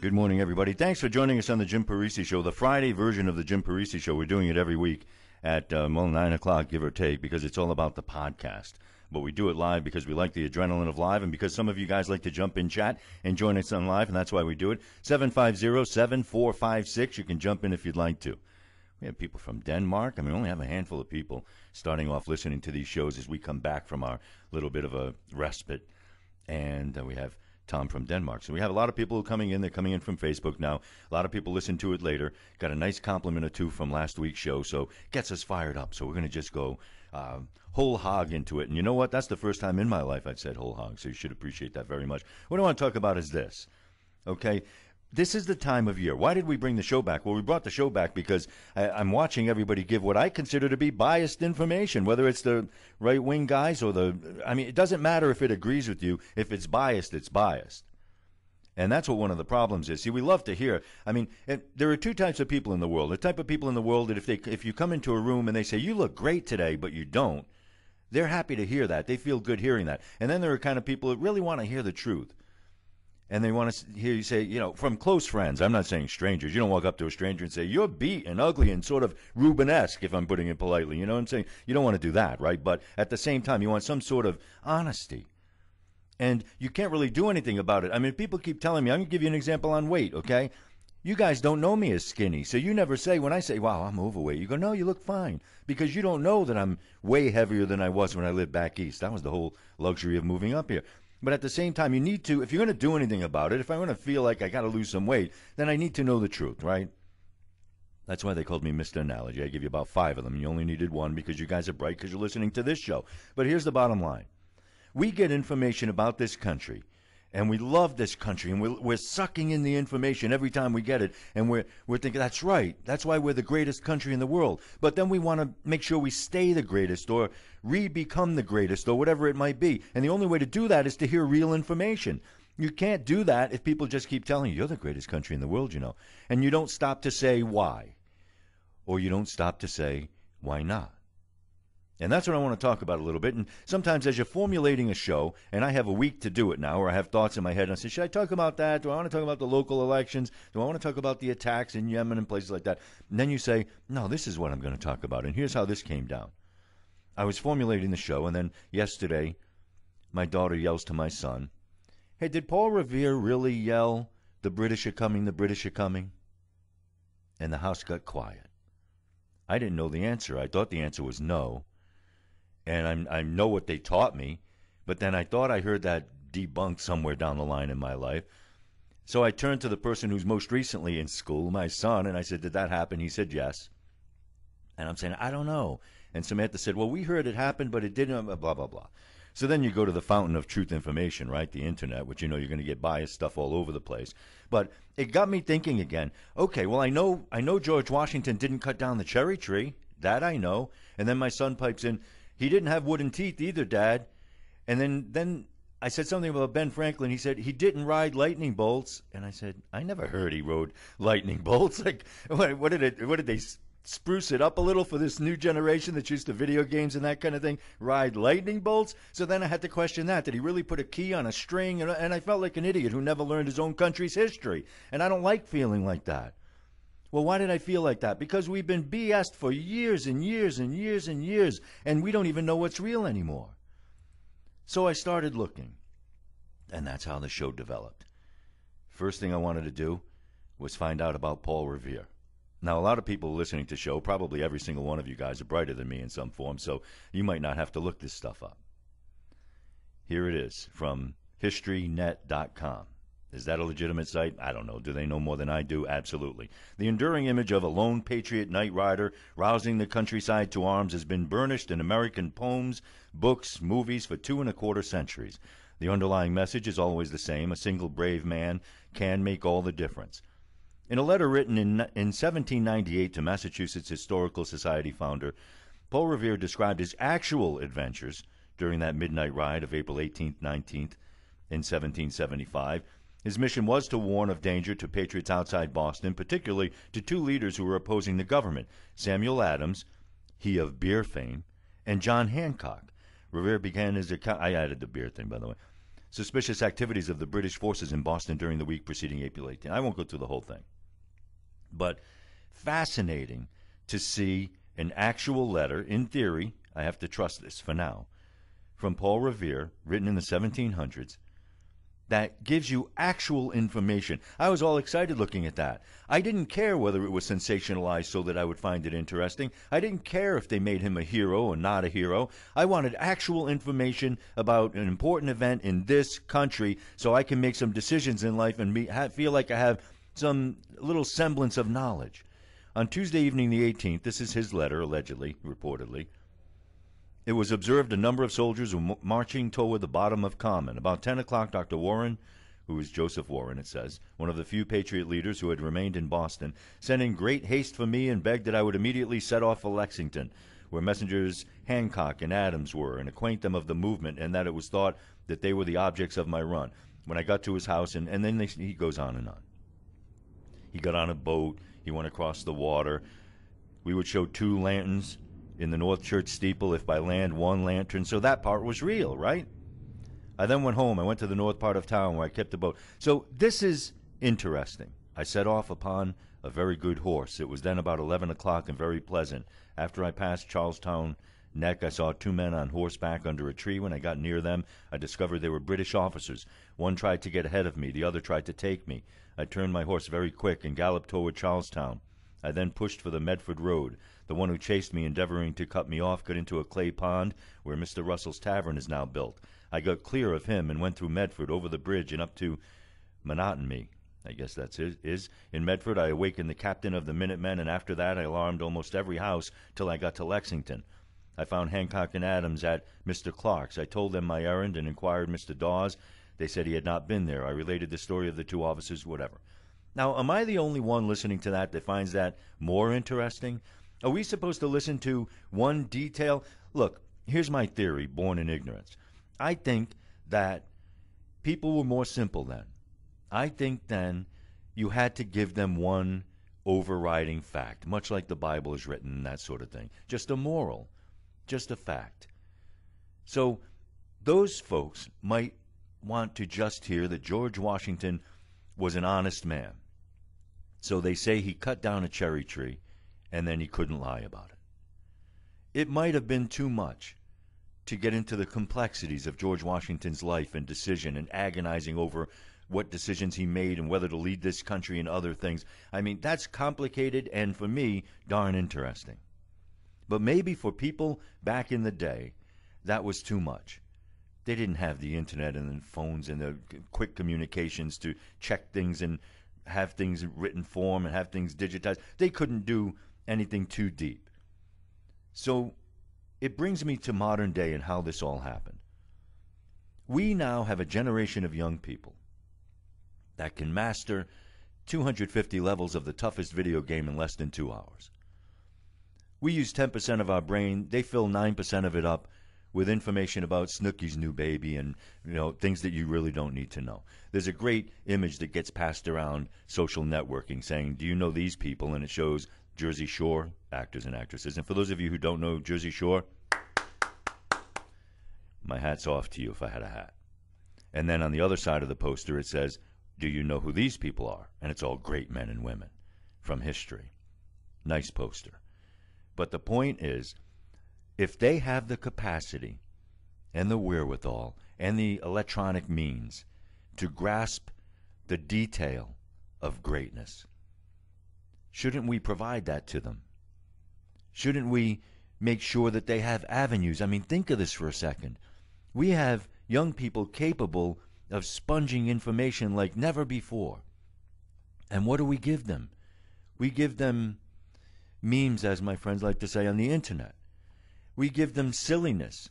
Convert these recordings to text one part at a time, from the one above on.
Good morning, everybody. Thanks for joining us on the Jim Parisi Show, the Friday version of the Jim Parisi Show. We're doing it every week at 9 o'clock, give or take, because it's all about the podcast. But we do it live because we like the adrenaline of live and because some of you guys like to jump in chat and join us on live, and that's why we do it. 750-7456. You can jump in if you'd like to. We have people from Denmark. We only have a handful of people starting off listening to these shows as we come back from our little bit of a respite. And we have Tom from Denmark. So we have a lot of people coming in. They're coming in from Facebook now. A lot of people listen to it later. Got a nice compliment or two from last week's show, so gets us fired up. So we're going to just go whole hog into it. And you know what? That's the first time in my life I've said whole hog, so you should appreciate that very much. What I want to talk about is this, okay? This is the time of year. Why did we bring the show back? Well, we brought the show back because I'm watching everybody give what I consider to be biased information, whether it's the right-wing guys or it doesn't matter if it agrees with you. If it's biased, it's biased. And that's what one of the problems is. See, we love to hear. There are two types of people in the world. The type of people in the world that if you come into a room and they say, you look great today, but you don't, they're happy to hear that. They feel good hearing that. And then there are kind of people that really want to hear the truth. And they want to hear you say, from close friends. I'm not saying strangers. You don't walk up to a stranger and say, you're beat and ugly and sort of Rubenesque, if I'm putting it politely. You know what I'm saying? You don't want to do that, right? But at the same time, you want some sort of honesty. And you can't really do anything about it. People keep telling me, I'm going to give you an example on weight, okay? You guys don't know me as skinny. So you never say, when I say, wow, I'm overweight, you go, no, you look fine. Because you don't know that I'm way heavier than I was when I lived back east. That was the whole luxury of moving up here. But at the same time, you need to, if you're going to do anything about it, if I'm going to feel like I got to lose some weight, then I need to know the truth, right? That's why they called me Mr. Analogy. I give you about 5 of them. You only needed 1 because you guys are bright because you're listening to this show. But here's the bottom line. We get information about this country, and we love this country, and we're sucking in the information every time we get it, and we're thinking, that's right. That's why we're the greatest country in the world. But then we want to make sure we stay the greatest or re-become the greatest or whatever it might be. And the only way to do that is to hear real information. You can't do that if people just keep telling you, you're the greatest country in the world, and you don't stop to say why, or you don't stop to say why not. And that's what I want to talk about a little bit. And sometimes as you're formulating a show, and I have a week to do it now, or I have thoughts in my head, and I say, should I talk about that? Do I want to talk about the local elections? Do I want to talk about the attacks in Yemen and places like that? And then you say, no, this is what I'm going to talk about. And here's how this came down. I was formulating the show, and then yesterday, my daughter yells to my son, hey, did Paul Revere really yell, the British are coming, the British are coming? And the house got quiet. I didn't know the answer. I thought the answer was no. And I know what they taught me, but then I thought I heard that debunked somewhere down the line in my life. So I turned to the person who's most recently in school, my son, and I said, did that happen? He said yes. And I'm saying, I don't know. And Samantha said, well, we heard it happened, but it didn't, blah, blah, blah. So then you go to the fountain of truth information, right, the internet, which you're going to get biased stuff all over the place. But it got me thinking again, okay, well, I know George Washington didn't cut down the cherry tree. That I know. And then my son pipes in, he didn't have wooden teeth either, Dad. And then I said something about Ben Franklin. He said he didn't ride lightning bolts. And I said, I never heard he rode lightning bolts. Like, what did they spruce it up a little for this new generation that's used to video games and that kind of thing? Ride lightning bolts? So then I had to question that. Did he really put a key on a string? And I felt like an idiot who never learned his own country's history. And I don't like feeling like that. Well, why did I feel like that? Because we've been BS'd for years and years and years and years, and we don't even know what's real anymore. So I started looking, and that's how the show developed. First thing I wanted to do was find out about Paul Revere. Now, a lot of people listening to the show, probably every single one of you guys are brighter than me in some form, so you might not have to look this stuff up. Here it is from historynet.com. Is that a legitimate site? I don't know. Do they know more than I do? Absolutely. The enduring image of a lone patriot night rider rousing the countryside to arms has been burnished in American poems, books, movies for 2¼ centuries. The underlying message is always the same. A single brave man can make all the difference. In a letter written in 1798 to Massachusetts Historical Society founder, Paul Revere described his actual adventures during that midnight ride of April 18th, 19th in 1775. His mission was to warn of danger to patriots outside Boston, particularly to 2 leaders who were opposing the government, Samuel Adams, he of beer fame, and John Hancock. Revere began his account. I added the beer thing, by the way. suspicious activities of the British forces in Boston during the week preceding April 18. I won't go through the whole thing. But fascinating to see an actual letter, in theory, I have to trust this for now, from Paul Revere, written in the 1700s, that gives you actual information. I was all excited looking at that. I didn't care whether it was sensationalized so that I would find it interesting. I didn't care if they made him a hero or not a hero. I wanted actual information about an important event in this country so I can make some decisions in life and feel like I have some little semblance of knowledge. On Tuesday evening the 18th, this is his letter, allegedly, reportedly, it was observed a number of soldiers were marching toward the bottom of Common. About 10 o'clock, Dr. Warren, who is Joseph Warren, it says, one of the few Patriot leaders who had remained in Boston, sent in great haste for me and begged that I would immediately set off for Lexington, where messengers Hancock and Adams were, and acquaint them of the movement, and that it was thought that they were the objects of my run. When I got to his house, and then he goes on and on. He got on a boat. He went across the water. We would show 2 lanterns in the North Church steeple, if by land 1 lantern. So that part was real, right? I then went home. I went to the north part of town where I kept the boat. So this is interesting. I set off upon a very good horse. It was then about 11 o'clock and very pleasant. After I passed Charlestown Neck, I saw 2 men on horseback under a tree. When I got near them, I discovered they were British officers. One tried to get ahead of me. The other tried to take me. I turned my horse very quick and galloped toward Charlestown. I then pushed for the Medford Road. The one who chased me, endeavoring to cut me off, got into a clay pond where Mr. Russell's Tavern is now built. I got clear of him and went through Medford, over the bridge, and up to Monotony. I guess that's is. In Medford, I awakened the captain of the Minutemen, and after that I alarmed almost every house till I got to Lexington. I found Hancock and Adams at Mr. Clark's. I told them my errand and inquired Mr. Dawes. They said he had not been there. I related the story of the 2 officers, whatever. Now, am I the only one listening to that finds that more interesting? Are we supposed to listen to one detail? Look, here's my theory, born in ignorance. I think that people were more simple then. I think then you had to give them one overriding fact, much like the Bible is written and that sort of thing. Just a moral, just a fact. So those folks might want to just hear that George Washington was an honest man. So they say he cut down a cherry tree and then he couldn't lie about it. It might have been too much to get into the complexities of George Washington's life and decision and agonizing over what decisions he made and whether to lead this country and other things. I mean, that's complicated and, for me, darn interesting. But maybe for people back in the day, that was too much. They didn't have the internet and the phones and the quick communications to check things and have things in written form and have things digitized. They couldn't do anything too deep. So it brings me to modern day and how this all happened. We now have a generation of young people that can master 250 levels of the toughest video game in less than 2 hours. We use 10% of our brain. They fill 9% of it up with information about Snooki's new baby and, things that you really don't need to know. There's a great image that gets passed around social networking saying, do you know these people? And it shows Jersey Shore actors and actresses. And for those of you who don't know Jersey Shore, my hat's off to you if I had a hat. And then on the other side of the poster it says, do you know who these people are? And it's all great men and women from history. Nice poster. But the point is, if they have the capacity and the wherewithal and the electronic means to grasp the detail of greatness, shouldn't we provide that to them? Shouldn't we make sure that they have avenues? I mean, think of this for a second. We have young people capable of sponging information like never before. And what do we give them? We give them memes, as my friends like to say, on the internet. We give them silliness.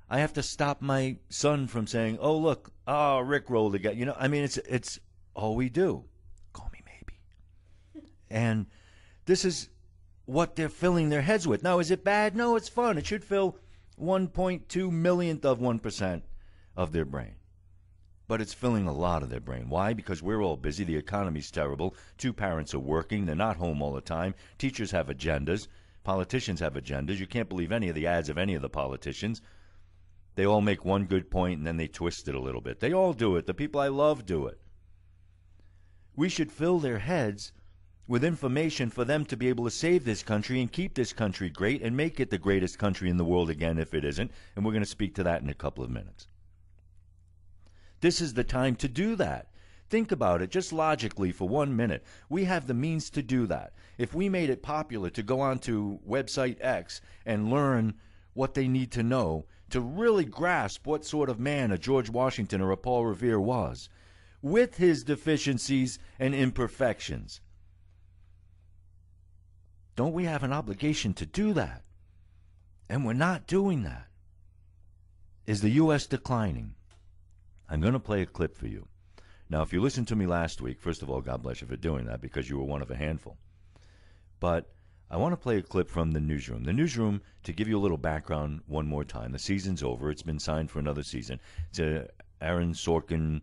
I have to stop my son from saying, oh, look, Rick rolled again. I mean, it's all we do. Call me maybe. And this is what they're filling their heads with. Now, is it bad? No, it's fun. It should fill 1.2 millionth of 1% of their brain. But it's filling a lot of their brain. Why? Because we're all busy. The economy's terrible. 2 parents are working. They're not home all the time. Teachers have agendas. Politicians have agendas. You can't believe any of the ads of any of the politicians. They all make one good point and then they twist it a little bit. They all do it. The people I love do it. We should fill their heads with information for them to be able to save this country and keep this country great and make it the greatest country in the world again if it isn't. And we're going to speak to that in a couple of minutes. This is the time to do that. Think about it just logically for 1 minute. We have the means to do that. If we made it popular to go onto website X and learn what they need to know to really grasp what sort of man a George Washington or a Paul Revere was, with his deficiencies and imperfections, don't we have an obligation to do that? And we're not doing that. Is the U.S. declining? I'm going to play a clip for you. Now, if you listened to me last week, first of all, God bless you for doing that because you were one of a handful. But I want to play a clip from the Newsroom. The Newsroom, to give you a little background one more time, the season's over. It's been signed for another season. It's a Aaron Sorkin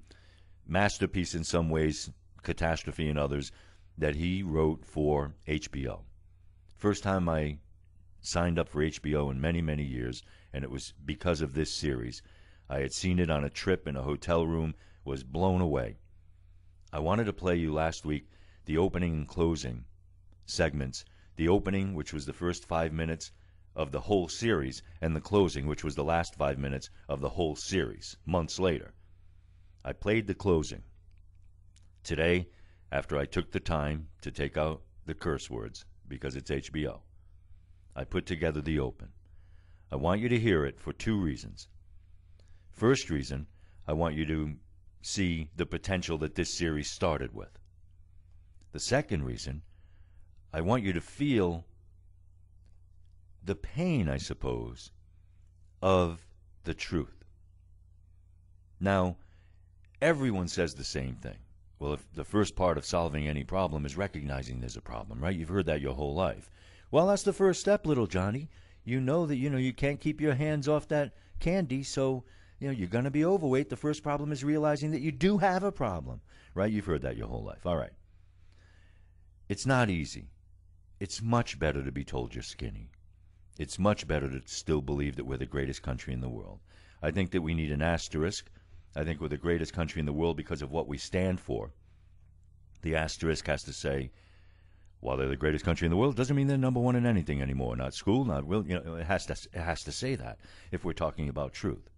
masterpiece in some ways, catastrophe in others, that he wrote for HBO. First time I signed up for HBO in many, many years, and it was because of this series. I had seen it on a trip in a hotel room, was blown away. I wanted to play you last week the opening and closing segments. The opening, which was the first 5 minutes of the whole series, and the closing, which was the last 5 minutes of the whole series, months later. I played the closing. Today, after I took the time to take out the curse words, because it's HBO, I put together the open. I want you to hear it for 2 reasons. First reason, I want you to see the potential that this series started with. The second reason, I want you to feel the pain, I suppose, of the truth. Now, everyone says the same thing. Well, if the first part of solving any problem is recognizing there's a problem, right? You've heard that your whole life. Well, that's the first step, little Johnny. You know that, you can't keep your hands off that candy, so you're going to be overweight. The first problem is realizing that you do have a problem, right? You've heard that your whole life. All right. It's not easy. It's much better to be told you're skinny. It's much better to still believe that we're the greatest country in the world. I think that we need an asterisk. I think we're the greatest country in the world because of what we stand for. The asterisk has to say, while they're the greatest country in the world, doesn't mean they're number one in anything anymore. Not school, not will. It has to say that if we're talking about truth.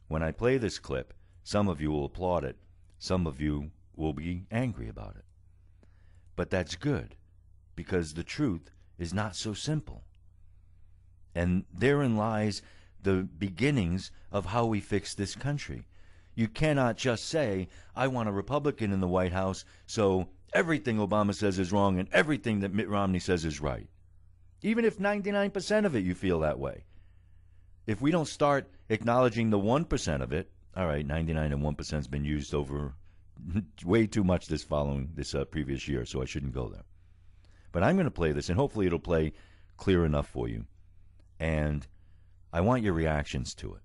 When I play this clip, some of you will applaud it. Some of you will be angry about it. But that's good, because the truth is not so simple. And therein lies the beginnings of how we fix this country. You cannot just say, I want a Republican in the White House, so everything Obama says is wrong and everything that Mitt Romney says is right. Even if 99% of it you feel that way. If we don't start acknowledging the 1% of it, all right, 99 and 1% has been used over way too much this previous year, so I shouldn't go there. But I'm going to play this, and hopefully it'll play clear enough for you. And I want your reactions to it.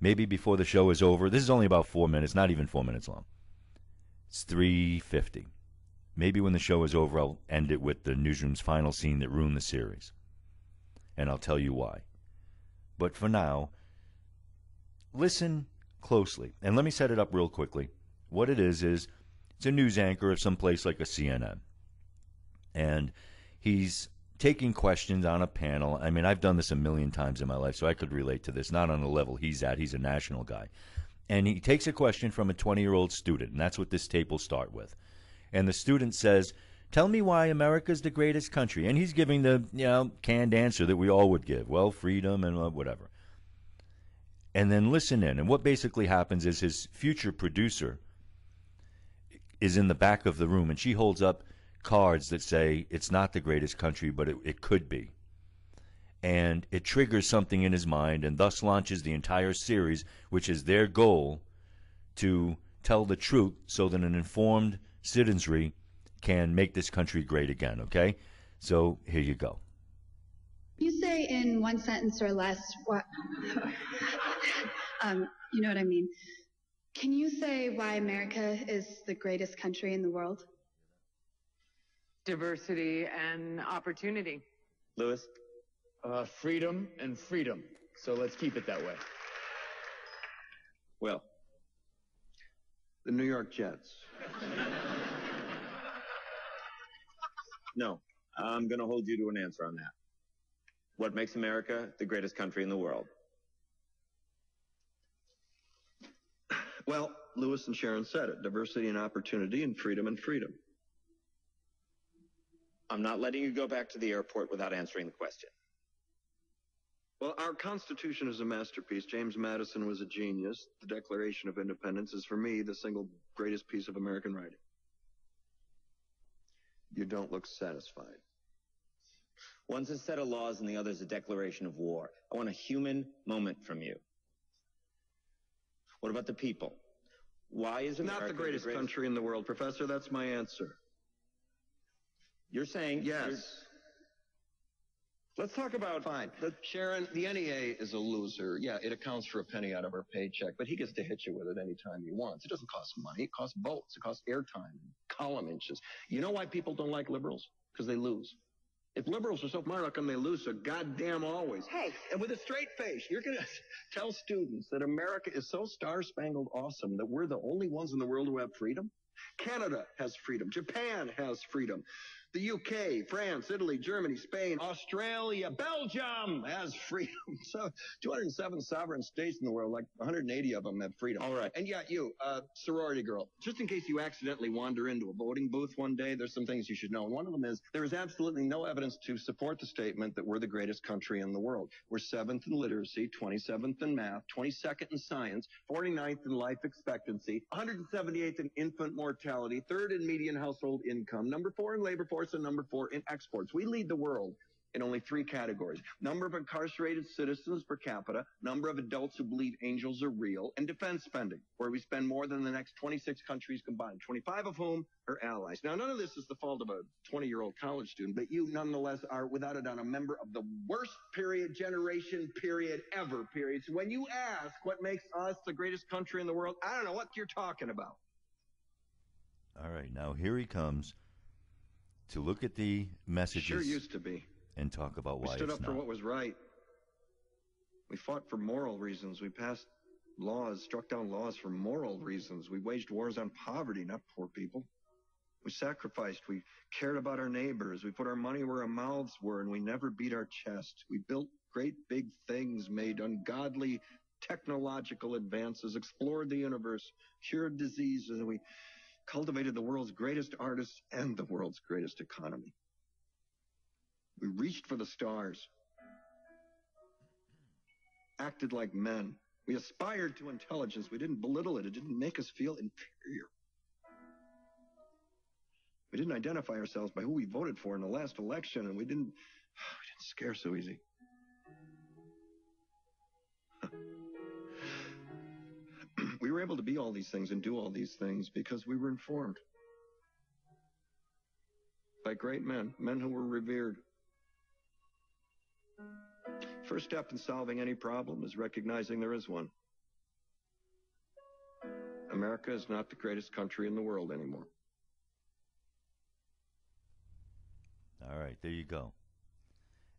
Maybe before the show is over. This is only about 4 minutes, not even 4 minutes long. It's 3:50. Maybe when the show is over, I'll end it with the Newsroom's final scene that ruined the series. And I'll tell you why. But for now, listen closely. And let me set it up real quickly. What it is it's a news anchor of some place like a CNN. And he's taking questions on a panel. I mean, I've done this a million times in my life, so I could relate to this, not on the level he's at. He's a national guy. And he takes a question from a 20-year-old student, and that's what this tape will start with. And the student says, tell me why America's the greatest country. And he's giving the canned answer that we all would give. Well, freedom and whatever. And then listen in. And what basically happens is his future producer is in the back of the room, and she holds up cards that say it's not the greatest country, but it could be. And it triggers something in his mind and thus launches the entire series, which is their goal to tell the truth so that an informed citizenry can make this country great again, okay? So here you go. You say in one sentence or less what you know what I mean. Can you say why America is the greatest country in the world? Diversity and opportunity. Lewis? Freedom and freedom. So let's keep it that way. Will. The New York Jets. No, I'm going to hold you to an answer on that. What makes America the greatest country in the world? Well, Lewis and Sharon said it. Diversity and opportunity and freedom and freedom. I'm not letting you go back to the airport without answering the question. Well, our Constitution is a masterpiece. James Madison was a genius. The Declaration of Independence is, for me, the single greatest piece of American writing. You don't look satisfied. One's a set of laws and the other's a declaration of war. I want a human moment from you. What about the people? Why is America not the greatest country in the world, Professor? That's my answer. You're saying... Yes. Let's talk about... Fine. Sharon, the NEA is a loser. Yeah, it accounts for a penny out of our paycheck, but he gets to hit you with it anytime he wants. It doesn't cost money. It costs votes. It costs airtime, column inches. You know why people don't like liberals? Because they lose. If liberals are so smart, how come they lose so goddamn always? Hey, and with a straight face, you're going to tell students that America is so star-spangled awesome that we're the only ones in the world who have freedom? Canada has freedom. Japan has freedom. The UK, France, Italy, Germany, Spain, Australia, Belgium has freedom. So 207 sovereign states in the world, like 180 of them have freedom. All right. And yeah, you, sorority girl, just in case you accidentally wander into a voting booth one day, there's some things you should know. And one of them is there is absolutely no evidence to support the statement that we're the greatest country in the world. We're 7th in literacy, 27th in math, 22nd in science, 49th in life expectancy, 178th in infant mortality, 3rd in median household income, number 4 in labor force, and number 4 in exports. We lead the world in only 3 categories: number of incarcerated citizens per capita, number of adults who believe angels are real, and defense spending, where we spend more than the next 26 countries combined, 25 of whom are allies. Now, none of this is the fault of a 20-year-old college student, but you nonetheless are, without a doubt, a member of the worst generation ever. So when you ask what makes us the greatest country in the world, I don't know what you're talking about. All right, now here he comes to look at the messages. Sure used to be. And talk about why we stood it's up not. for what was right. We fought for moral reasons. We passed laws, struck down laws for moral reasons. We waged wars on poverty, not poor people. We sacrificed. We cared about our neighbors. We put our money where our mouths were, and we never beat our chest. We built great big things, made ungodly technological advances, explored the universe, cured diseases, and we cultivated the world's greatest artists and the world's greatest economy. We reached for the stars, acted like men. We aspired to intelligence. We didn't belittle it. It didn't make us feel inferior. We didn't identify ourselves by who we voted for in the last election, and we didn't scare so easy. We were able to be all these things and do all these things because we were informed by great men, men who were revered. First step in solving any problem is recognizing there is one. America is not the greatest country in the world anymore. All right, there you go.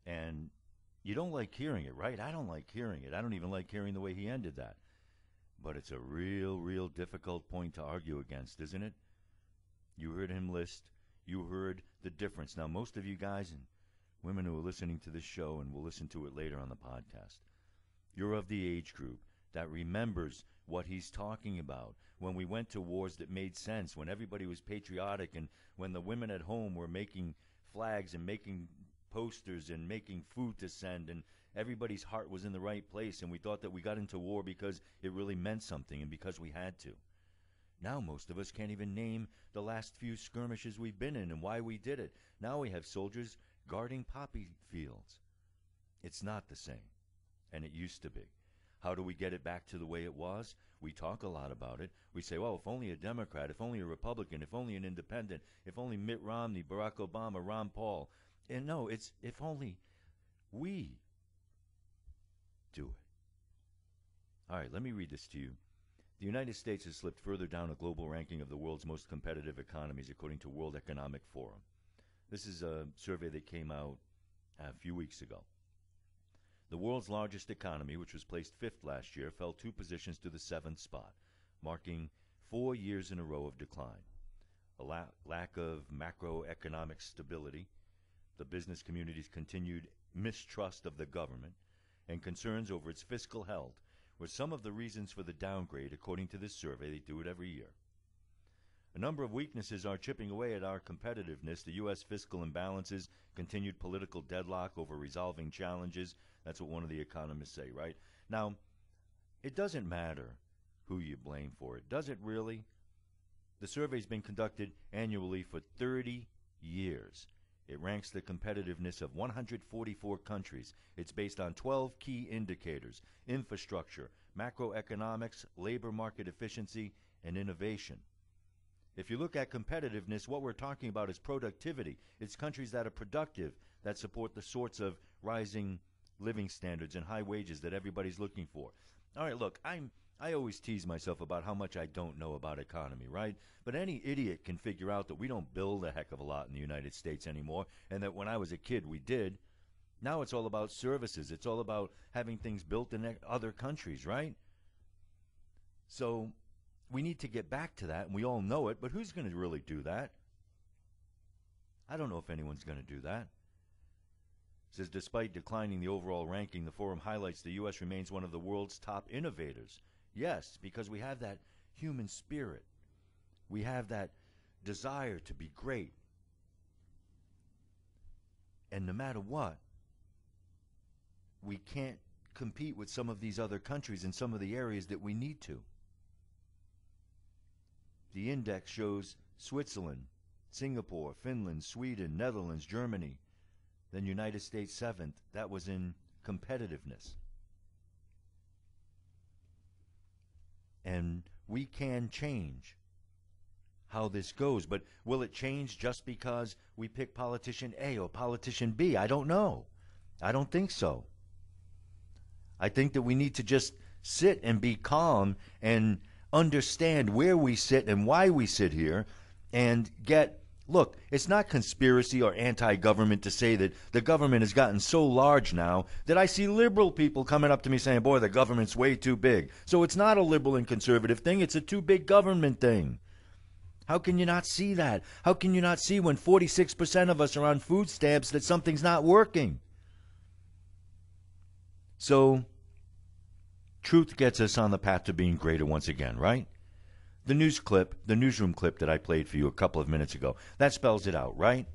And you don't like hearing it, right? I don't like hearing it. I don't even like hearing the way he ended that. But it's a real difficult point to argue against, isn't it? You heard him list. You heard the difference. Now, most of you guys and women who are listening to this show and will listen to it later on the podcast, you're of the age group that remembers what he's talking about. When we went to wars that made sense, when everybody was patriotic, and when the women at home were making flags and making posters and making food to send, and everybody's heart was in the right place, and we thought that we got into war because it really meant something and because we had to. Now most of us can't even name the last few skirmishes we've been in and why we did it. Now we have soldiers guarding poppy fields. It's not the same, and it used to be. How do we get it back to the way it was? We talk a lot about it. We say, well, if only a Democrat, if only a Republican, if only an independent, if only Mitt Romney, Barack Obama, Ron Paul. And no, it's if only we do it. All right, let me read this to you. The United States has slipped further down a global ranking of the world's most competitive economies, according to World Economic Forum. This is a survey that came out a few weeks ago. The world's largest economy, which was placed 5th last year, fell 2 positions to the 7th spot, marking 4 years in a row of decline. A lack of macroeconomic stability, the business community's continued mistrust of the government, and concerns over its fiscal health were some of the reasons for the downgrade, according to this survey. They do it every year. A number of weaknesses are chipping away at our competitiveness. The U.S. fiscal imbalances, continued political deadlock over resolving challenges. That's what one of the economists say, right? Now, it doesn't matter who you blame for it, does it really? The survey's been conducted annually for 30 years. It ranks the competitiveness of 144 countries. It's based on 12 key indicators: infrastructure, macroeconomics, labor market efficiency, and innovation. If you look at competitiveness, what we're talking about is productivity. It's countries that are productive, that support the sorts of rising living standards and high wages that everybody's looking for. All right, look, I always tease myself about how much I don't know about economy, right? But any idiot can figure out that we don't build a heck of a lot in the United States anymore, and that when I was a kid we did. Now it's all about services. It's all about having things built in other countries, right? So we need to get back to that, and we all know it, but who's going to really do that? I don't know if anyone's going to do that. It says, despite declining the overall ranking, the forum highlights the U.S. remains one of the world's top innovators. Yes, because we have that human spirit. We have that desire to be great. And no matter what, we can't compete with some of these other countries in some of the areas that we need to. The index shows Switzerland, Singapore, Finland, Sweden, Netherlands, Germany, then United States 7th. That was in competitiveness. And we can change how this goes, but will it change just because we pick politician A or politician B? I don't know. I don't think so. I think that we need to just sit and be calm and understand where we sit and why we sit here and look, it's not conspiracy or anti-government to say that the government has gotten so large now that I see liberal people coming up to me saying, boy, the government's way too big. So it's not a liberal and conservative thing. It's a too big government thing. How can you not see that? How can you not see when 46% of us are on food stamps that something's not working? So truth gets us on the path to being greater once again, right? The Newsroom clip that I played for you a couple of minutes ago, that spells it out, right?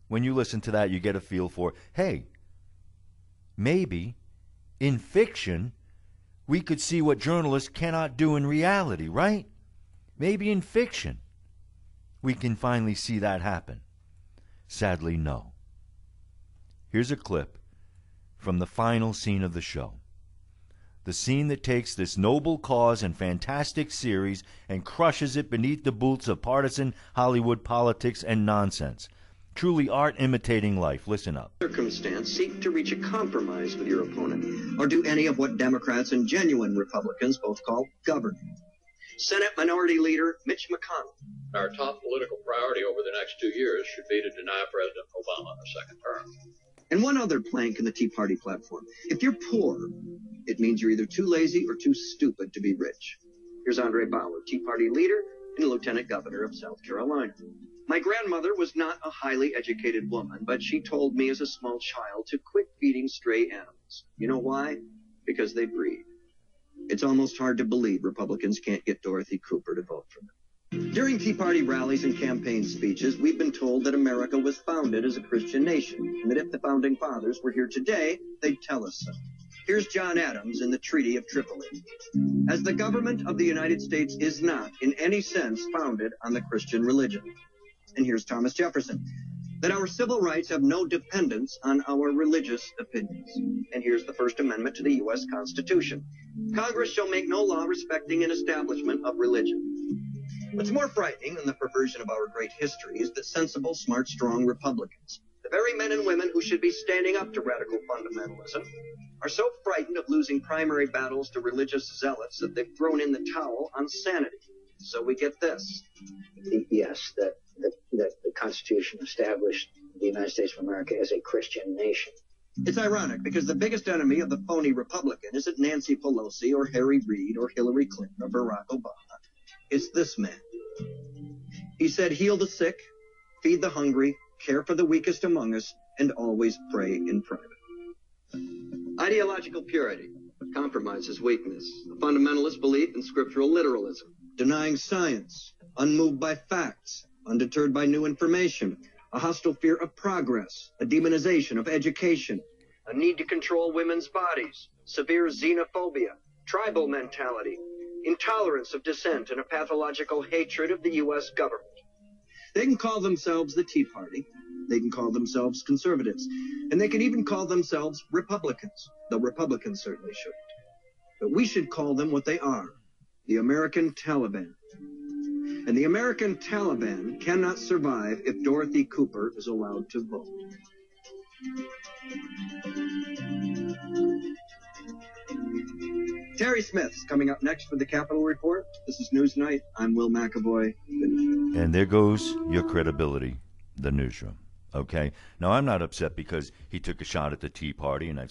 When you listen to that, you get a feel for, hey, maybe in fiction, we could see what journalists cannot do in reality, right? Maybe in fiction, we can finally see that happen. Sadly, no. Here's a clip from the final scene of the show. The scene that takes this noble cause and fantastic series and crushes it beneath the boots of partisan Hollywood politics and nonsense. Truly art imitating life. Listen up. Circumstance, seek to reach a compromise with your opponent, or do any of what Democrats and genuine Republicans both call governing. Senate Minority Leader Mitch McConnell. Our top political priority over the next 2 years should be to deny President Obama a second term. And one other plank in the Tea Party platform. If you're poor, it means you're either too lazy or too stupid to be rich. Here's Andre Bauer, Tea Party leader and Lieutenant Governor of South Carolina. My grandmother was not a highly educated woman, but she told me as a small child to quit feeding stray animals. You know why? Because they breed. It's almost hard to believe Republicans can't get Dorothy Cooper to vote for them. During Tea Party rallies and campaign speeches, we've been told that America was founded as a Christian nation, and that if the Founding Fathers were here today, they'd tell us so. Here's John Adams in the Treaty of Tripoli. As the government of the United States is not, in any sense, founded on the Christian religion. And here's Thomas Jefferson. That our civil rights have no dependence on our religious opinions. And here's the First Amendment to the U.S. Constitution. Congress shall make no law respecting an establishment of religion. What's more frightening than the perversion of our great history is that sensible, smart, strong Republicans, the very men and women who should be standing up to radical fundamentalism, are so frightened of losing primary battles to religious zealots that they've thrown in the towel on sanity. So we get this. Yes, that the Constitution established the United States of America as a Christian nation. It's ironic because the biggest enemy of the phony Republican isn't Nancy Pelosi or Harry Reid or Hillary Clinton or Barack Obama. It's this man. He said, heal the sick, feed the hungry, care for the weakest among us, and always pray in private. Ideological purity compromises weakness. A fundamentalist belief in scriptural literalism. Denying science, unmoved by facts, undeterred by new information. A hostile fear of progress, a demonization of education, a need to control women's bodies, severe xenophobia, tribal mentality, intolerance of dissent, and a pathological hatred of the U.S. government. They can call themselves the Tea Party. They can call themselves conservatives. And they can even call themselves Republicans, though Republicans certainly shouldn't. But we should call them what they are, the American Taliban. And the American Taliban cannot survive if Dorothy Cooper is allowed to vote. Terry Smith's coming up next for the Capitol Report. This is Newsnight. I'm Will McAvoy. And there goes your credibility, the newsroom. Okay? Now, I'm not upset because he took a shot at the Tea Party, and I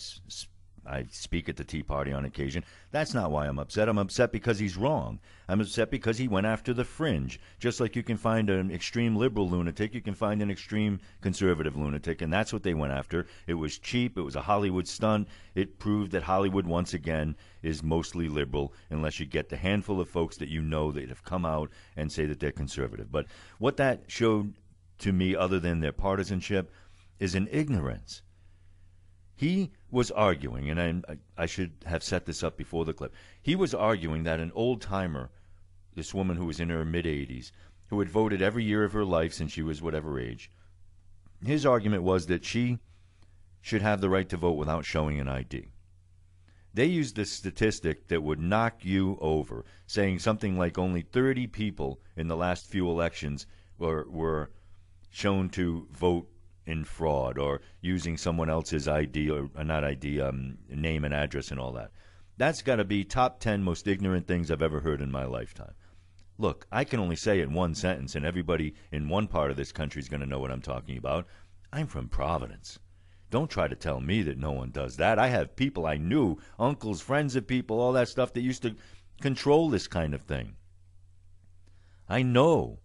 speak at the Tea Party on occasion. That's not why I'm upset. I'm upset because he's wrong. I'm upset because he went after the fringe. Just like you can find an extreme liberal lunatic, you can find an extreme conservative lunatic, and that's what they went after. It was cheap. It was a Hollywood stunt. It proved that Hollywood, once again, is mostly liberal unless you get the handful of folks that you know that have come out and say that they're conservative. But what that showed to me, other than their partisanship, is an ignorance. He was arguing, and I should have set this up before the clip. He was arguing that an old-timer, this woman who was in her mid-80s, who had voted every year of her life since she was whatever age, his argument was that she should have the right to vote without showing an ID. They used this statistic that would knock you over, saying something like only 30 people in the last few elections were shown to vote in fraud or using someone else's ID or not ID, name and address and all that. That's got to be top 10 most ignorant things I've ever heard in my lifetime. Look, I can only say it in one sentence, and everybody in one part of this country is going to know what I'm talking about. I'm from Providence. Don't try to tell me that no one does that. I have people I knew, uncles, friends of people, all that stuff that used to control this kind of thing. I know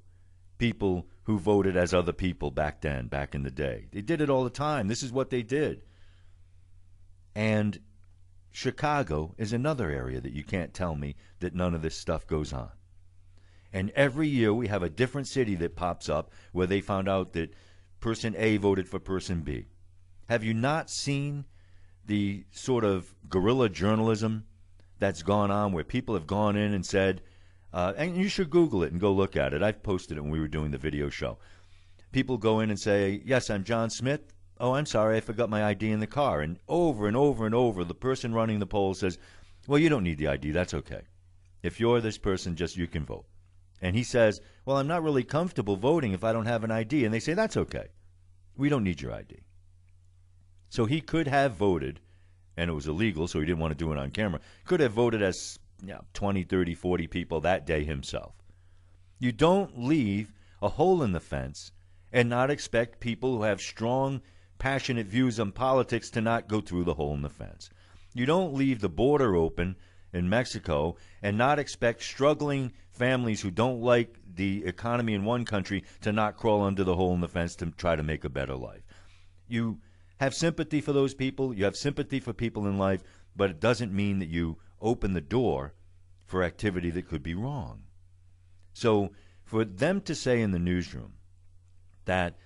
people who voted as other people back then, back in the day. They did it all the time. This is what they did. And Chicago is another area that you can't tell me that none of this stuff goes on. And every year we have a different city that pops up where they found out that person A voted for person B. Have you not seen the sort of guerrilla journalism that's gone on where people have gone in and said, and you should Google it and go look at it. I've posted it when we were doing the video show. People go in and say, yes, I'm John Smith. Oh, I'm sorry, I forgot my ID in the car. And over and over and over, the person running the poll says, well, you don't need the ID. That's okay. If you're this person, just you can vote. And he says, well, I'm not really comfortable voting if I don't have an ID. And they say, that's okay. We don't need your ID. So he could have voted, and it was illegal, so he didn't want to do it on camera, could have voted as 20, 30, 40 people that day himself. You don't leave a hole in the fence and not expect people who have strong, passionate views on politics to not go through the hole in the fence. You don't leave the border open in Mexico and not expect struggling families who don't like the economy in one country to not crawl under the hole in the fence to try to make a better life. You have sympathy for those people. You have sympathy for people in life, but it doesn't mean that you open the door for activity that could be wrong. So for them to say in the newsroom that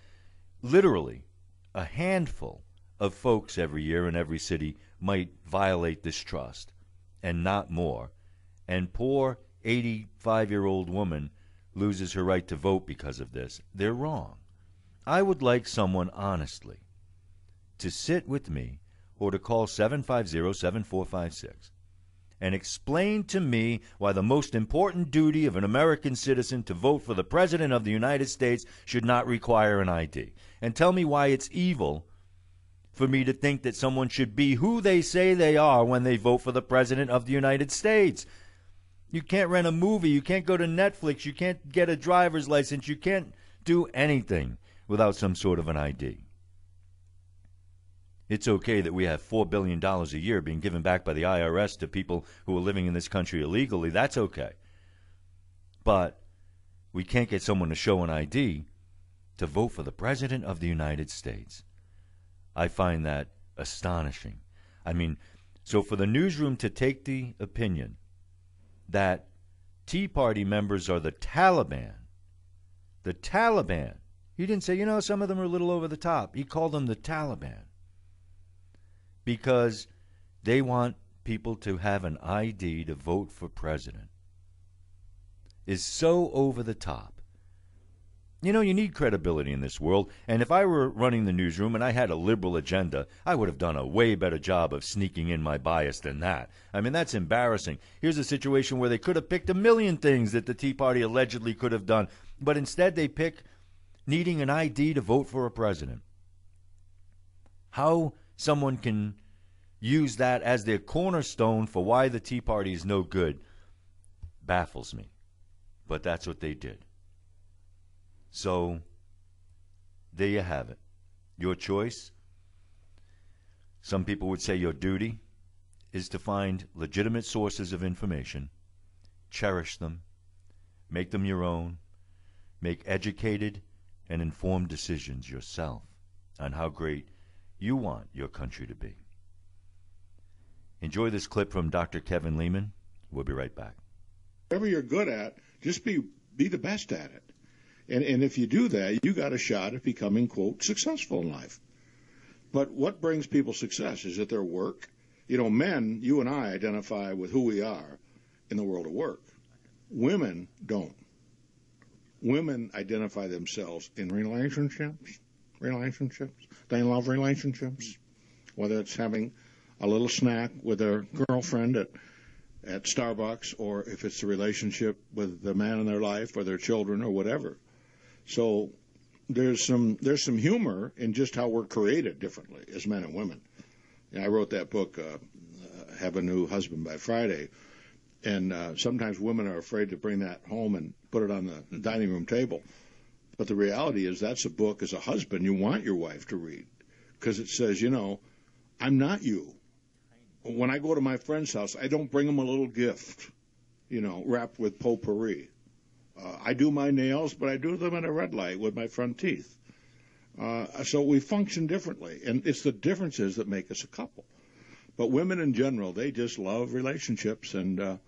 literally a handful of folks every year in every city might violate this trust and not more, and poor 85-year-old woman loses her right to vote because of this, they're wrong. I would like someone honestly to sit with me or to call 750-7456 and explain to me why the most important duty of an American citizen to vote for the President of the United States should not require an ID. And tell me why it's evil for me to think that someone should be who they say they are when they vote for the President of the United States. You can't rent a movie. You can't go to Netflix. You can't get a driver's license. You can't do anything without some sort of an ID. It's okay that we have $4 billion a year being given back by the IRS to people who are living in this country illegally. That's okay. But we can't get someone to show an ID to vote for the President of the United States. I find that astonishing. I mean, so for the Newsroom to take the opinion that Tea Party members are the Taliban, he didn't say, some of them are a little over the top. He called them the Taliban because they want people to have an ID to vote for president, is so over the top. You need credibility in this world, and if I were running the Newsroom and I had a liberal agenda, I would have done a way better job of sneaking in my bias than that. I mean, that's embarrassing. Here's a situation where they could have picked a million things that the Tea Party allegedly could have done, but instead they pick needing an ID to vote for a president. How someone can use that as their cornerstone for why the Tea Party is no good baffles me. But that's what they did. So, there you have it. Your choice. Some people would say your duty is to find legitimate sources of information, cherish them, make them your own, make educated and informed decisions yourself on how great you want your country to be. Enjoy this clip from Dr. Kevin Lehman. We'll be right back. Whatever you're good at, just be the best at it. And if you do that, you got a shot at becoming, quote, successful in life. But what brings people success? Is it their work? Men, you and I identify with who we are in the world of work. Women don't. Women identify themselves in relationships. They love relationships. Whether it's having a little snack with their girlfriend at Starbucks, or if it's a relationship with the man in their life or their children or whatever. So there's some humor in just how we're created differently as men and women. I wrote that book, Have a New Husband by Friday, and sometimes women are afraid to bring that home and put it on the dining room table. But the reality is that's a book as a husband you want your wife to read, because it says, I'm not you. When I go to my friend's house, I don't bring them a little gift, wrapped with potpourri. I do my nails, but I do them in a red light with my front teeth. So we function differently, and it's the differences that make us a couple. But women in general, they just love relationships, and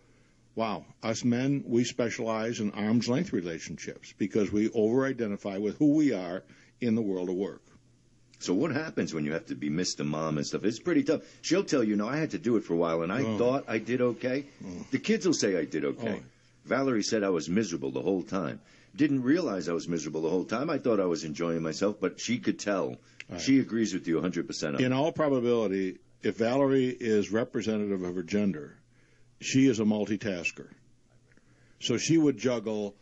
us men, we specialize in arm's length relationships because we over-identify with who we are in the world of work. So what happens when you have to be Mr. Mom and stuff? It's pretty tough. She'll tell you, I had to do it for a while, and I thought I did okay. The kids will say I did okay. Valerie said I was miserable the whole time. Didn't realize I was miserable the whole time. I thought I was enjoying myself, but she could tell. Right. She agrees with you 100%. In all probability, if Valerie is representative of her gender, she is a multitasker. So she would juggle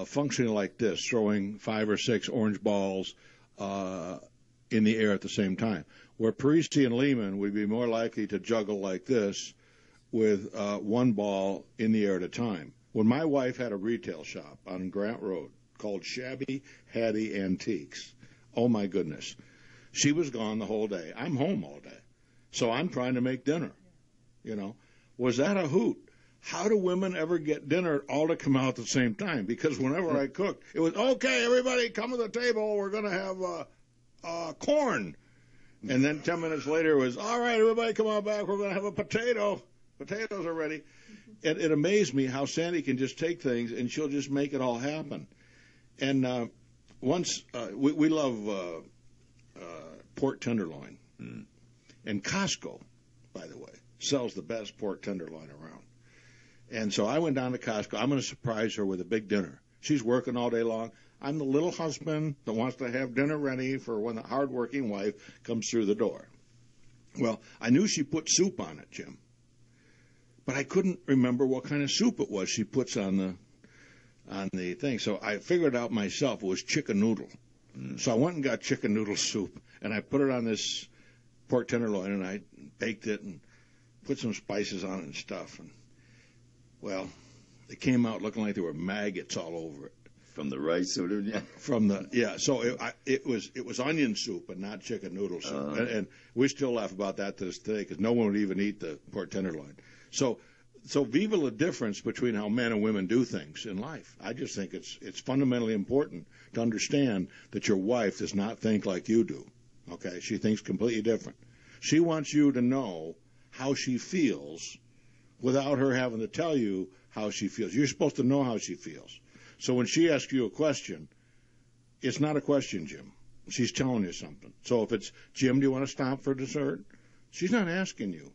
functioning like this, throwing 5 or 6 orange balls in the air at the same time. Where Parisi and Lehman would be more likely to juggle like this with 1 ball in the air at a time. When my wife had a retail shop on Grant Road called Shabby Hattie Antiques, oh my goodness, she was gone the whole day. I'm home all day. So I'm trying to make dinner. Was that a hoot? How do women ever get dinner all to come out at the same time? Because whenever I cooked, it was, okay, everybody come to the table. We're going to have corn. And then 10 minutes later it was, all right, everybody come on back. We're going to have a potato. Potatoes are ready. And it amazed me how Sandy can just take things and she'll just make it all happen. And once we love pork tenderloin. And Costco, by the way, sells the best pork tenderloin around. And so I went down to Costco. I'm going to surprise her with a big dinner. She's working all day long. I'm the little husband that wants to have dinner ready for when the hardworking wife comes through the door. Well, I knew she put soup on it, Jim. But I couldn't remember what kind of soup it was she puts on the thing. So I figured out myself it was chicken noodle. So I went and got chicken noodle soup, and I put it on this pork tenderloin, and I baked it and put some spices on it and stuff. And, well, it came out looking like there were maggots all over it. From the rice, sort of, yeah. From the so it was onion soup and not chicken noodle soup, and we still laugh about that to this day because no one would even eat the pork tenderloin. So viva la difference between how men and women do things in life. I just think it's fundamentally important to understand that your wife does not think like you do. Okay, she thinks completely different. She wants you to know how she feels without her having to tell you how she feels. You're supposed to know how she feels. So when she asks you a question, it's not a question, Jim. She's telling you something. So if it's, Jim, do you want to stop for dessert? She's not asking you.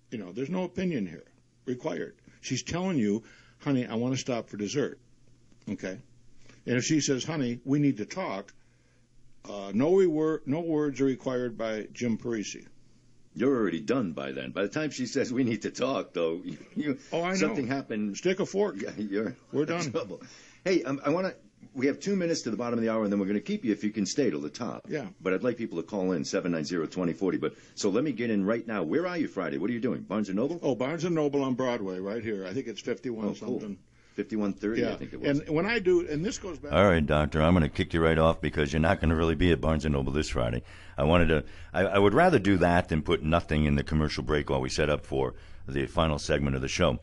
There's no opinion here required. She's telling you, honey, I want to stop for dessert. Okay? And if she says, honey, we need to talk, no words are required by Jim Parisi. You're already done by then. By the time she says we need to talk, though, I know. Something happened. Stick a fork. Yeah, we're done. Trouble. Hey, we have 2 minutes to the bottom of the hour, and then we're going to keep you if you can stay till the top. Yeah. But I'd like people to call in, 790-2040. So let me get in right now. Where are you Friday? What are you doing? Barnes & Noble? Oh, Barnes & Noble on Broadway right here. I think it's 51 something. Cool. 5130, I think it was. And when I do, and this goes back. All right, Doctor, I'm going to kick you right off because you're not going to really be at Barnes & Noble this Friday. I would rather do that than put nothing in the commercial break while we set up for the final segment of the show.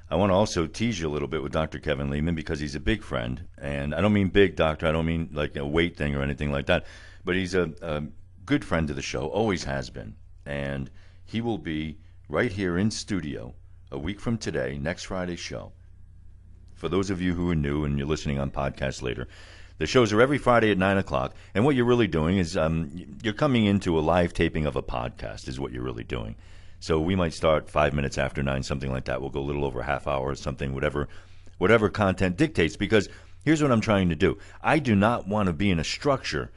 I want to also tease you a little bit with Dr. Kevin Lehman because he's a big friend. And I don't mean big, Doctor. I don't mean like a weight thing or anything like that. But he's a good friend of the show, always has been. And he will be right here in studio a week from today, next Friday's show. For those of you who are new and you're listening on podcast later, the shows are every Friday at 9 o'clock. And what you're really doing is you're coming into a live taping of a podcast is what you're really doing. So we might start 5 minutes after 9, something like that. We'll go a little over a half hour or something, whatever content dictates. Because here's what I'm trying to do. I do not want to be in a structure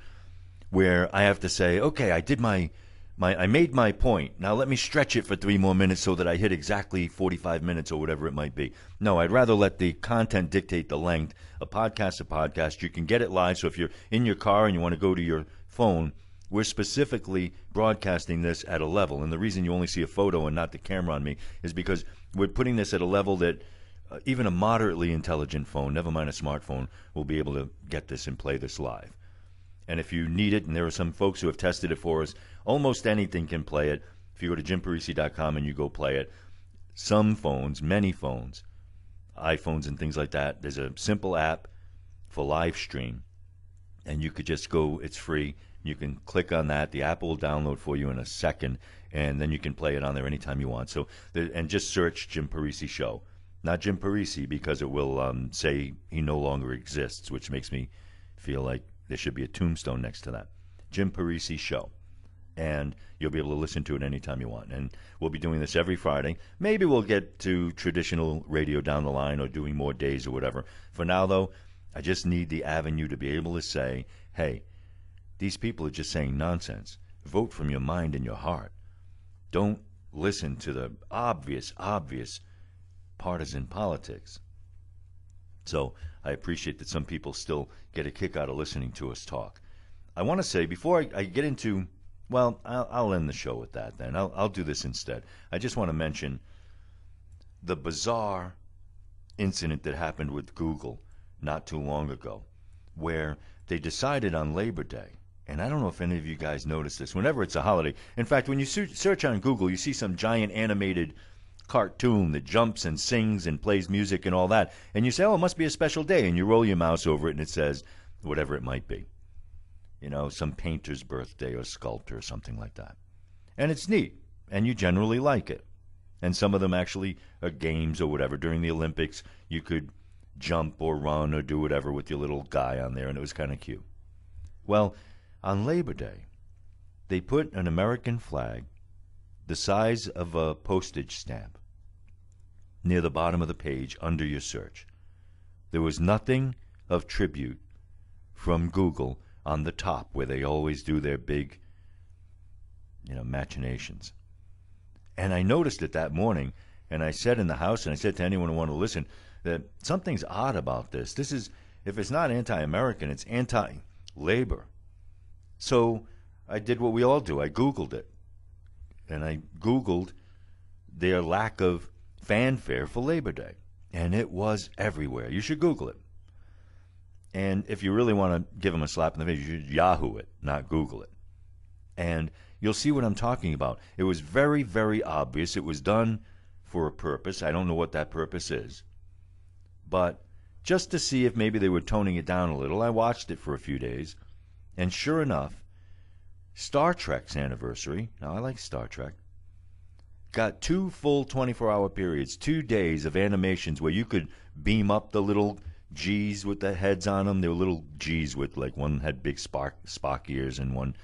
where I have to say, okay, I made my point. Now let me stretch it for 3 more minutes so that I hit exactly 45 minutes or whatever it might be. No, I'd rather let the content dictate the length. A podcast. You can get it live. So if you're in your car and you want to go to your phone, we're specifically broadcasting this at a level. And the reason you only see a photo and not the camera on me is because we're putting this at a level that even a moderately intelligent phone, never mind a smartphone, will be able to get this and play this live. And if you need it, and there are some folks who have tested it for us, almost anything can play it. If you go to jimparisi.com and you go play it, some phones, many phones, iPhones and things like that, there's a simple app for live stream. And you could just go, it's free. You can click on that. The app will download for you in a second, and then you can play it on there anytime you want. So, and just search Jim Parisi Show. Not Jim Parisi, because it will say he no longer exists, which makes me feel like there should be a tombstone next to that. Jim Parisi Show. And you'll be able to listen to it anytime you want. And we'll be doing this every Friday. Maybe we'll get to traditional radio down the line or doing more days or whatever. For now, though, I just need the avenue to be able to say, hey, these people are just saying nonsense. Vote from your mind and your heart. Don't listen to the obvious partisan politics. So I appreciate that some people still get a kick out of listening to us talk. I want to say, before I get into, well, I'll end the show with that then. I'll do this instead. I just want to mention the bizarre incident that happened with Google not too long ago, where they decided on Labor Day, and I don't know if any of you guys noticed this, whenever it's a holiday. In fact, when you search on Google, you see some giant animated cartoon that jumps and sings and plays music and all that, and you say, oh, it must be a special day, and you roll your mouse over it, and it says whatever it might be. You know, some painter's birthday or sculptor or something like that. And it's neat, and you generally like it. And some of them actually are games or whatever. During the Olympics, you could jump or run or do whatever with your little guy on there, and it was kind of cute. Well, on Labor Day, they put an American flag the size of a postage stamp near the bottom of the page under your search. There was nothing of tribute from Google on the top where they always do their big, machinations. And I noticed it that morning, and I said in the house, and I said to anyone who wanted to listen, that something's odd about this. This is, if it's not anti-American, it's anti-labor. So I did what we all do. I Googled it. And I Googled their lack of fanfare for Labor Day. And it was everywhere. You should Google it. And if you really want to give them a slap in the face, you should Yahoo it, not Google it. And you'll see what I'm talking about. It was very, very obvious. It was done for a purpose. I don't know what that purpose is. But just to see if maybe they were toning it down a little, I watched it for a few days. And sure enough, Star Trek's anniversary, now I like Star Trek, got 2 full 24-hour periods, 2 days of animations where you could beam up the little G's with the heads on them. They were little G's with, like, one had big Spock ears and one,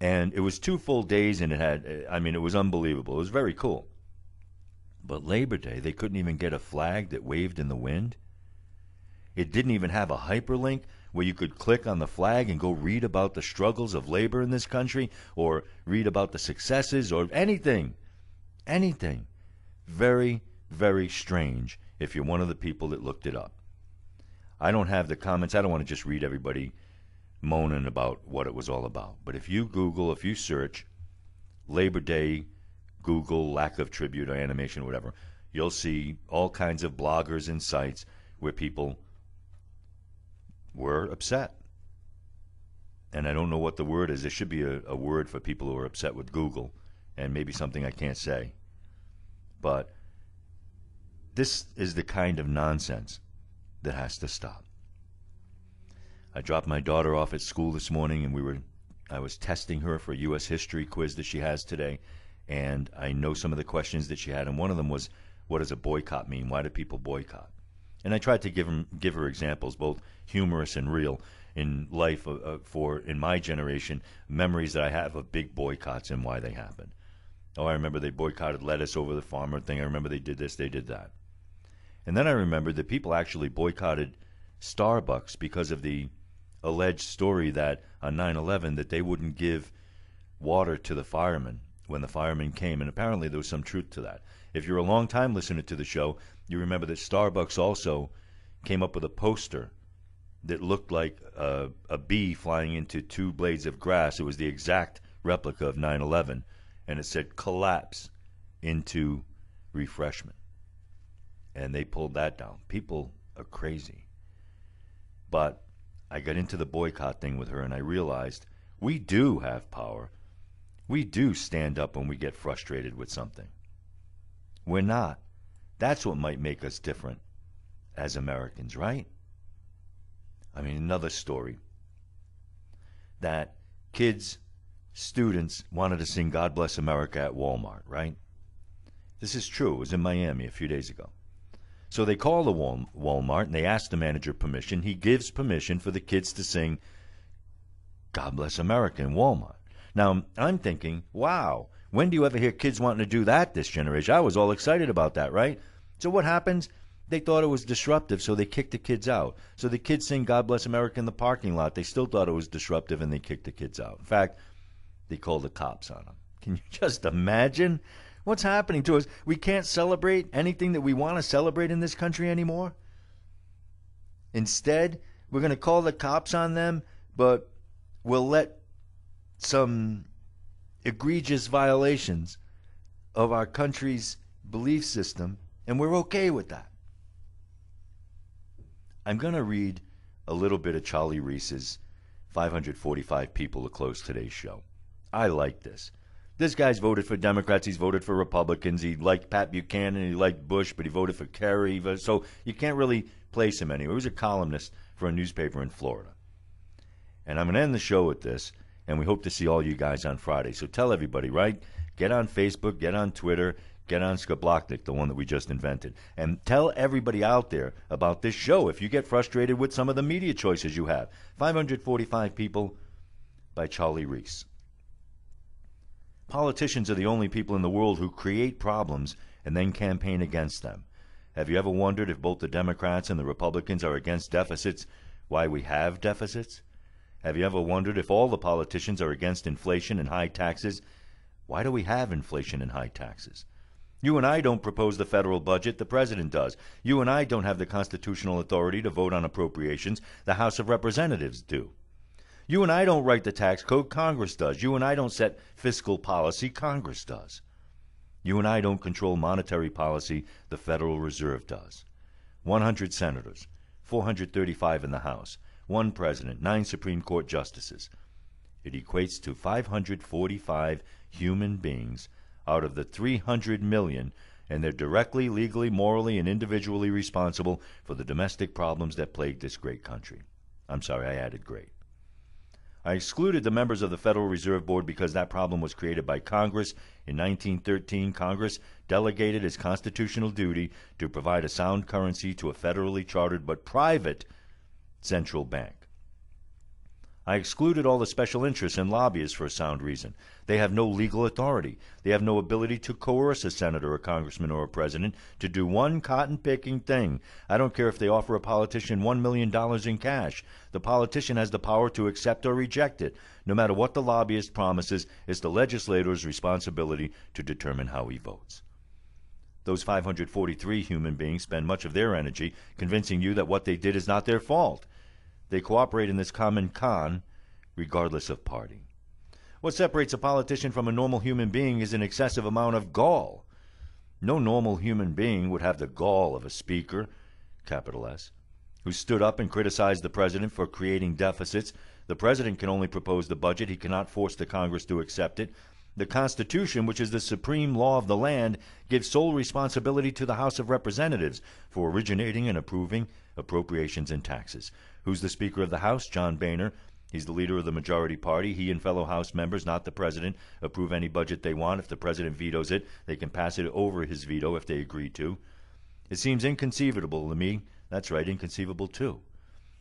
and it was 2 full days, and it was unbelievable. It was very cool. But Labor Day, they couldn't even get a flag that waved in the wind. It didn't even have a hyperlink where you could click on the flag and go read about the struggles of labor in this country or read about the successes or anything. Anything. Very, very strange if you're one of the people that looked it up. I don't have the comments. I don't want to just read everybody moaning about what it was all about. But if you Google, if you search Labor Day, Google lack of tribute or animation or whatever, you'll see all kinds of bloggers and sites where people were upset. And I don't know what the word is. There should be a word for people who are upset with Google, and maybe something I can't say. But this is the kind of nonsense that has to stop. I dropped my daughter off at school this morning, and I was testing her for a U.S. history quiz that she has today, and I know some of the questions that she had, and one of them was, what does a boycott mean? Why do people boycott? And I tried to give her examples, both humorous and real, in life in my generation, memories that I have of big boycotts and why they happened. Oh, I remember they boycotted lettuce over the farmer thing. I remember they did this, they did that. And then I remembered that people actually boycotted Starbucks because of the alleged story that on 9/11 that they wouldn't give water to the firemen when the firemen came. And apparently there was some truth to that. If you're a long-time listener to the show, you remember that Starbucks also came up with a poster that looked like a bee flying into 2 blades of grass. It was the exact replica of 9/11, and it said collapse into refreshment. And they pulled that down. People are crazy. But I got into the boycott thing with her, and I realized we do have power. We do stand up when we get frustrated with something. We're not. That's what might make us different as Americans, right? I mean, another story that students wanted to sing God Bless America at Walmart, right? This is true. It was in Miami a few days ago. So they call the Walmart and they ask the manager permission. He gives permission for the kids to sing God Bless America in Walmart. Now, I'm thinking, wow, when do you ever hear kids wanting to do that this generation? I was all excited about that, right? So what happens? They thought it was disruptive, so they kicked the kids out. So the kids sing God Bless America in the parking lot. They still thought it was disruptive, and they kicked the kids out. In fact, they called the cops on them. Can you just imagine what's happening to us? We can't celebrate anything that we want to celebrate in this country anymore. Instead, we're going to call the cops on them, but we'll let some egregious violations of our country's belief system, and we're okay with that. I'm going to read a little bit of Charlie Reese's 545 People to Close Today's Show. I like this. This guy's voted for Democrats. He's voted for Republicans. He liked Pat Buchanan. He liked Bush, but he voted for Kerry. So you can't really place him anywhere. He was a columnist for a newspaper in Florida. And I'm going to end the show with this, and we hope to see all you guys on Friday. So tell everybody, right? Get on Facebook, get on Twitter, get on Skablochnik, the one that we just invented, and tell everybody out there about this show if you get frustrated with some of the media choices you have. 545 People by Charlie Reese. Politicians are the only people in the world who create problems and then campaign against them. Have you ever wondered if both the Democrats and the Republicans are against deficits, why we have deficits? Have you ever wondered if all the politicians are against inflation and high taxes, why do we have inflation and high taxes? You and I don't propose the federal budget, the president does. You and I don't have the constitutional authority to vote on appropriations, the House of Representatives do. You and I don't write the tax code, Congress does. You and I don't set fiscal policy, Congress does. You and I don't control monetary policy, the Federal Reserve does. 100 senators, 435 in the House, 1 president, 9 Supreme Court justices. It equates to 545 human beings out of the 300 million, and they're directly, legally, morally, and individually responsible for the domestic problems that plague this great country. I'm sorry, I added great. I excluded the members of the Federal Reserve Board because that problem was created by Congress. In 1913, Congress delegated its constitutional duty to provide a sound currency to a federally chartered but private central bank. I excluded all the special interests and lobbyists for a sound reason. They have no legal authority. They have no ability to coerce a senator, a congressman, or a president to do one cotton-picking thing. I don't care if they offer a politician $1 million in cash. The politician has the power to accept or reject it. No matter what the lobbyist promises, it's the legislator's responsibility to determine how he votes. Those 543 human beings spend much of their energy convincing you that what they did is not their fault. They cooperate in this common con, regardless of party. What separates a politician from a normal human being is an excessive amount of gall. No normal human being would have the gall of a speaker, capital S, who stood up and criticized the president for creating deficits. The president can only propose the budget. He cannot force the Congress to accept it. The Constitution, which is the supreme law of the land, gives sole responsibility to the House of Representatives for originating and approving appropriations and taxes. Who's the Speaker of the House? John Boehner. He's the leader of the majority party. He and fellow House members, not the president, approve any budget they want. If the president vetoes it, they can pass it over his veto if they agree to. It seems inconceivable to me, that's right, inconceivable too,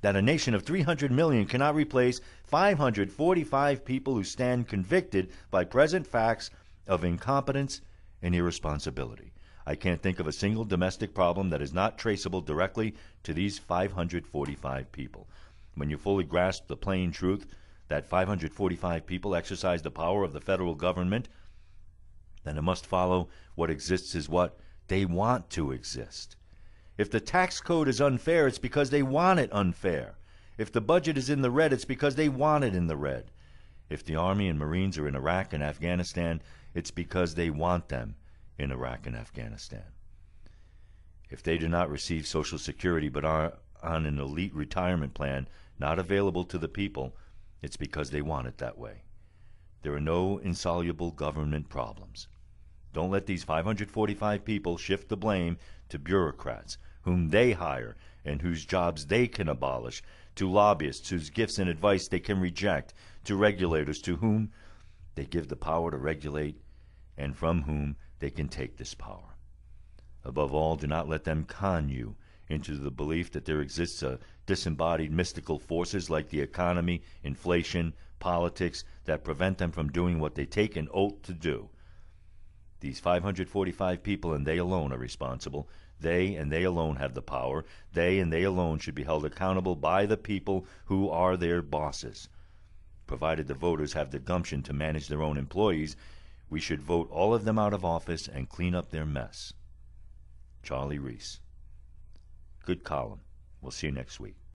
that a nation of 300 million cannot replace 545 people who stand convicted by present facts of incompetence and irresponsibility. I can't think of a single domestic problem that is not traceable directly to these 545 people. When you fully grasp the plain truth that 545 people exercise the power of the federal government, then it must follow what exists is what they want to exist. If the tax code is unfair, it's because they want it unfair. If the budget is in the red, it's because they want it in the red. If the Army and Marines are in Iraq and Afghanistan, it's because they want them in Iraq and Afghanistan. If they do not receive Social Security but are on an elite retirement plan not available to the people, it's because they want it that way. There are no insoluble government problems. Don't let these 545 people shift the blame to bureaucrats whom they hire and whose jobs they can abolish, to lobbyists whose gifts and advice they can reject, to regulators to whom they give the power to regulate and from whom they can take this power. Above all, do not let them con you into the belief that there exists a disembodied mystical forces like the economy, inflation, politics that prevent them from doing what they take an oath to do. These 545 people and they alone are responsible. They and they alone have the power. They and they alone should be held accountable by the people who are their bosses. Provided the voters have the gumption to manage their own employees, we should vote all of them out of office and clean up their mess. Charlie Reese. Good column. We'll see you next week.